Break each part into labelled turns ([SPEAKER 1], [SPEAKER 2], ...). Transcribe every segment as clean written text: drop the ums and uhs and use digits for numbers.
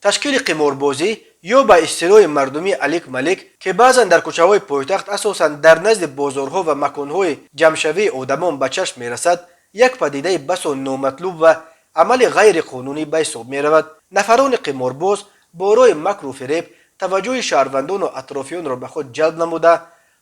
[SPEAKER 1] تشکیل قماربازی یا به اصطلاح مردمی الیک ملیک که بعضا در کوچه‌های پایتخت اساساً در نزد بازارها و مکانهای جمعشوی آدمان به چشم میرسد، یک پدیده بسا نامطلوب و عمل غیر قانونی به حساب می رود. نفران قمارباز با رای مکر و فریب توجه شهروندان و اطرافیان را به خود جلب نموده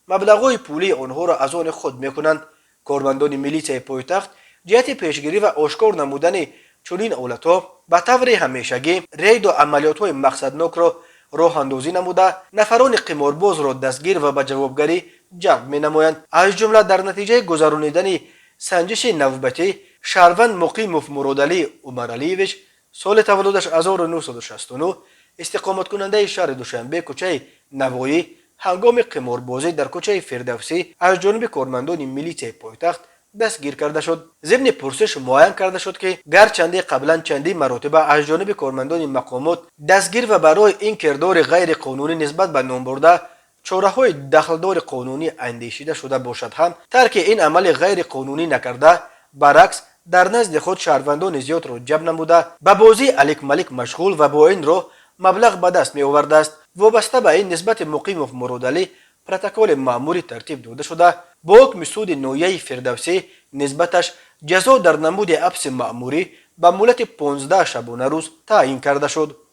[SPEAKER 1] مبلغ‌های پولی آنها را از آن خود میکنند. کارمندان میلیسای پایتخت جهت پیشگیری و آشکار نمودن چنین حالتها به طور همیشگی رید و عملیات‌های مقصدناک را راه اندازی نموده نفران قمارباز را دستگیر و به جوابگری جلب می نمایند. از جمله در نتیجه گذرانیدن سنجش نوبتی شهروند مقیم مرادعلی عمرعلیویچ سال تولدش 1969 استقامت کننده شهر دوشنبه کوچه نوایی هنگام قماربازی در کوچه فردوسی از جانب کارمندان میلیسای پایتخت دستگیر کرده شد. ضمن پرسش معین کرده شد که گرچند قبلا چندی مراتبه از جانب کارمندان مقامات دستگیر و برای این کردار غیر قانونی نسبت به نام برده چاره‌های دخلدار قانونی اندیشیده شده باشد هم ترک این عمل غیر قانونی نکرده، برعکس در نزد خود شهروندان زیاد را جلب نموده به بازی الیک ملیک مشغول و با این راه مبلغ به دست می آورده است. وابسته به این نسبت مقیم مرادعلی پروتکل مأموری ترتیب داده شده. با حکم سود ناحیه فردوسی نسبتش جزا در نمود حبس مأموری به مدت 15 شبانه روز تعیین کرده شد.